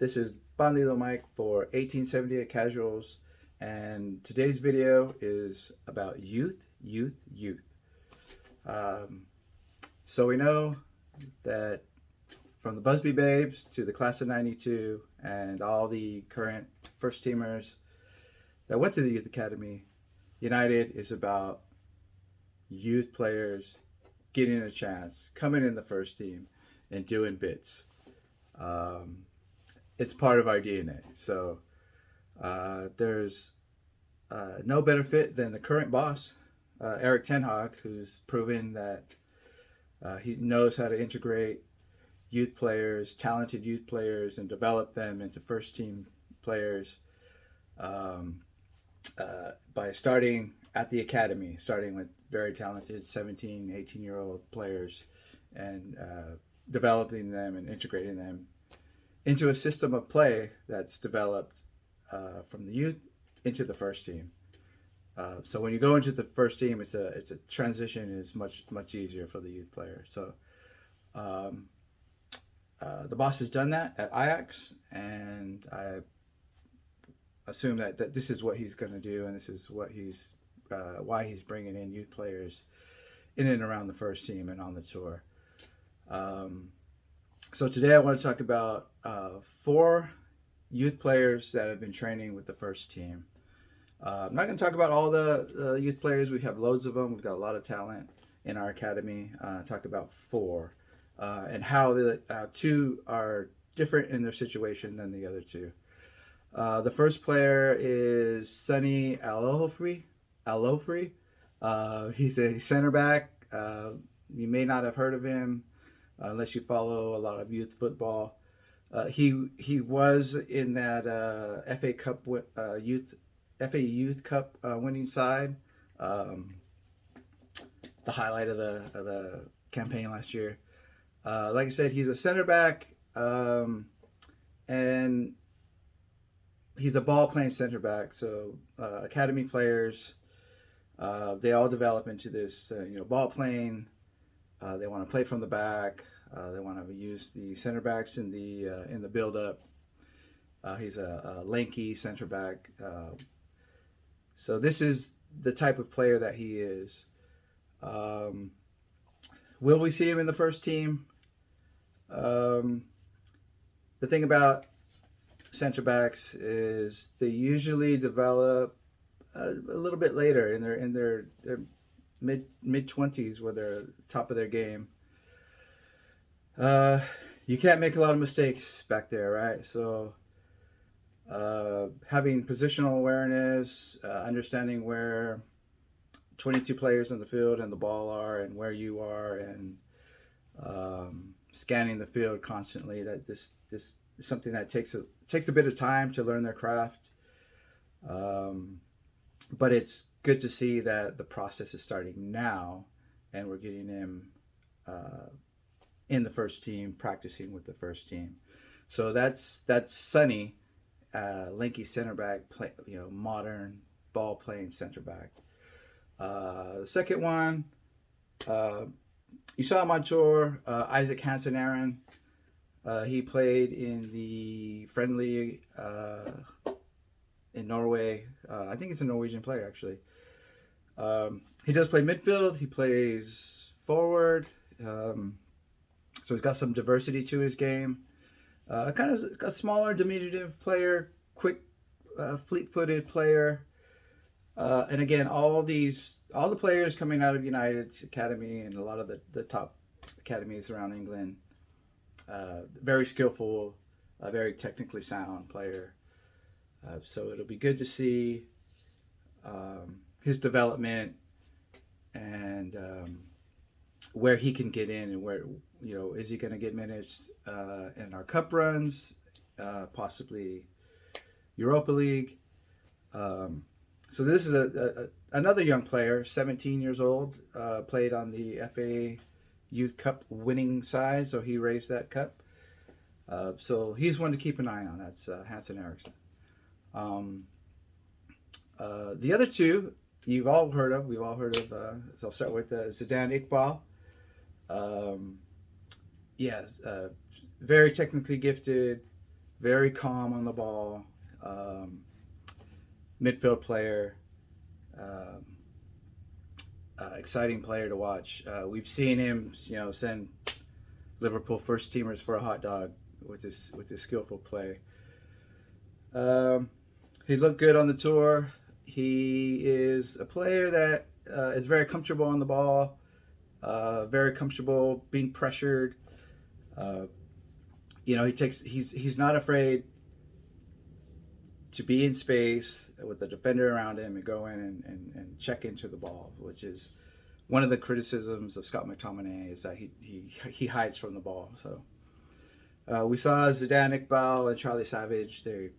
This is Bandido Mike for 1878 Casuals, and today's video is about youth. So we know that from the Busby Babes to the class of 92 and all the current first teamers that went to the Youth Academy, United is about youth players getting a chance, coming in the first team and doing bits. It's part of our DNA. So there's no better fit than the current boss, Eric Ten Hag, who's proven that he knows how to integrate youth players, talented youth players, and develop them into first team players by starting at the academy, starting with very talented 17, 18-year-old players and developing them and integrating them into a system of play that's developed from the youth into the first team. So when you go into the first team, it's a transition is much easier for the youth player. So the boss has done that at Ajax, and I assume that this is what he's going to do, and this is what he's why he's bringing in youth players in and around the first team and on the tour. So today I want to talk about 4 youth players that have been training with the first team. I'm not going to talk about all the youth players. We have loads of them. We've got a lot of talent in our academy. Talk about 4 and how the 2 are different in their situation than the other 2. The first player is Sonny Alofrey. He's a center back. You may not have heard of him unless you follow a lot of youth football. He was in that FA Cup Youth Cup winning side. The highlight of the campaign last year. Like I said, he's a center back, and he's a ball playing center back. So academy players, they all develop into this ball playing. They want to play from the back. They want to use the center backs in the build up. He's a lanky center back. So this is the type of player that he is. Will we see him in the first team? The thing about center backs is they usually develop a little bit later in their mid 20s, where they're top of their game. You can't make a lot of mistakes back there, right? So having positional awareness, understanding where 22 players on the field and the ball are and where you are, and scanning the field constantly. That this is something that takes a bit of time to learn their craft. But it's good to see that the process is starting now, and we're getting him in the first team, practicing with the first team. So that's Sonny, lanky center back, modern ball playing center back. The second one, you saw him on tour, Isaac Hansen. He played in the friendly in Norway. I think it's a Norwegian player, actually. He does play midfield. He plays forward. So he's got some diversity to his game. Kind of a smaller, diminutive player, quick, fleet-footed player. And again, all the players coming out of United's academy and a lot of the top academies around England, very skillful, very technically sound player. So it'll be good to see his development and where he can get in, and where, is he going to get minutes in our cup runs, possibly Europa League. So this is another young player, 17 years old, played on the FA Youth Cup winning side, so he raised that cup. So he's one to keep an eye on. That's Hansen Eriksson. The other 2 we've all heard of. So I'll start with Zidane Iqbal. Yes, very technically gifted, very calm on the ball, midfield player, um, exciting player to watch. We've seen him, send Liverpool first teamers for a hot dog with his skillful play. He looked good on the tour. He is a player that is very comfortable on the ball, very comfortable being pressured. He's not afraid to be in space with the defender around him and go in and check into the ball, which is one of the criticisms of Scott McTominay, is that he hides from the ball. So we saw Zidane Iqbal and Charlie Savage. They're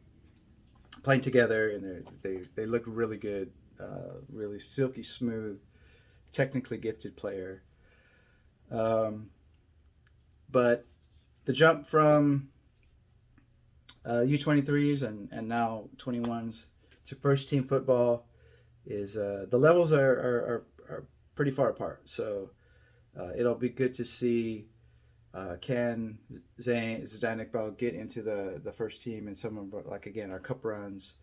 playing together, and they look really good. Really silky smooth, technically gifted player. But the jump from U23s and now 21s to first team football is the levels are pretty far apart. So it'll be good to see can Zidane Iqbal get into the first team in some of, like, again, our cup runs.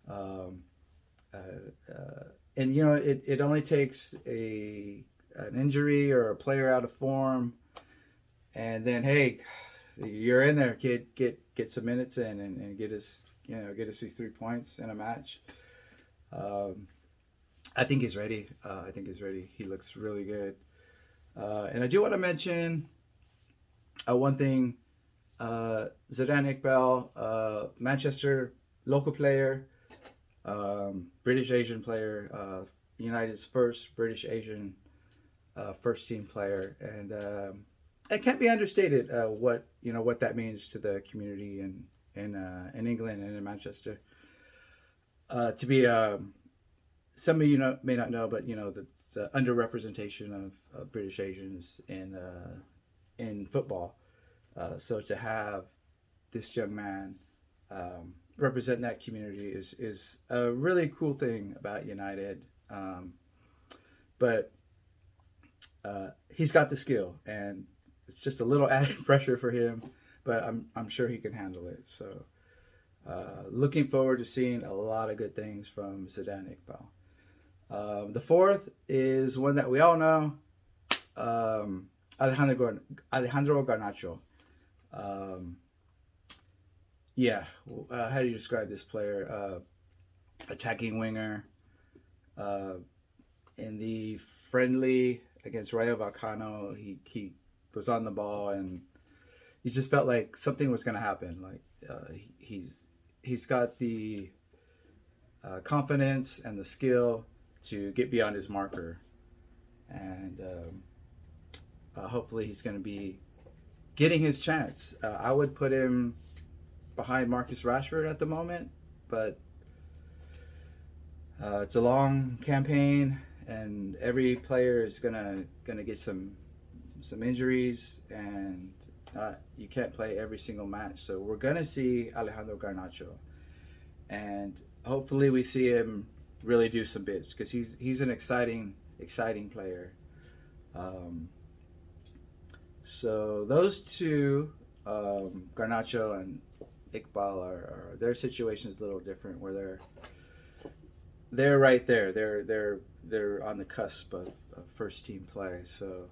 And it only takes an injury or a player out of form, and then, hey, you're in there, kid. Get some minutes in and get us these 3 points in a match. I think he's ready. He looks really good. And I do want to mention one thing. Zidane Iqbal, Manchester local player, British Asian player, United's first British Asian first team player, and it can't be understated what that means to the community in England and in Manchester. To be some of you may not know, but the underrepresentation of British Asians in football. So to have this young man represent that community is a really cool thing about United. But he's got the skill, and it's just a little added pressure for him, but I'm sure he can handle it. So looking forward to seeing a lot of good things from Zidane Iqbal. The fourth is one that we all know, Alejandro Garnacho. How do you describe this player? Attacking winger. In the friendly against Rayo Vallecano, he was on the ball, and you just felt like something was going to happen. Like he's got the confidence and the skill to get beyond his marker, and hopefully he's going to be getting his chance. I would put him behind Marcus Rashford at the moment, but it's a long campaign, and every player is gonna get some injuries, and you can't play every single match. So we're gonna see Alejandro Garnacho, and hopefully we see him really do some bits, because he's an exciting player. So those two, Garnacho and Iqbal, are their situation is a little different, where they're right there. They're on the cusp of first team play. So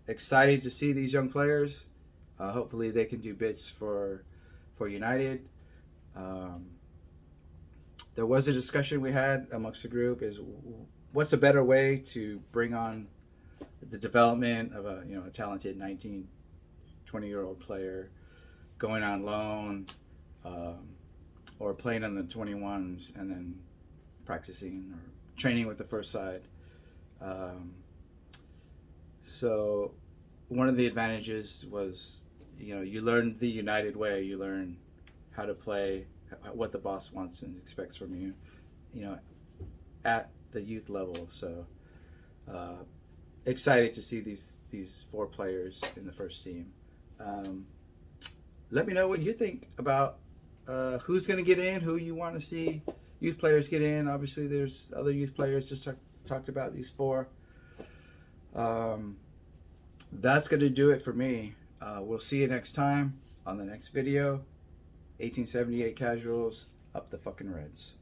excited to see these young players. Hopefully they can do bits for United. There was a discussion we had amongst the group, is what's a better way to bring on the development of a talented 19, 20-year-old player, going on loan, or playing on the 21s and then practicing or training with the first side. So one of the advantages was, you learn the United way. You learn how to play, what the boss wants and expects from you, at the youth level. So excited to see these four players in the first team. Let me know what you think about who's going to get in, who you want to see youth players get in. Obviously, there's other youth players. Just talked about these four. That's going to do it for me. We'll see you next time on the next video. 1878 Casuals, up the fucking Reds.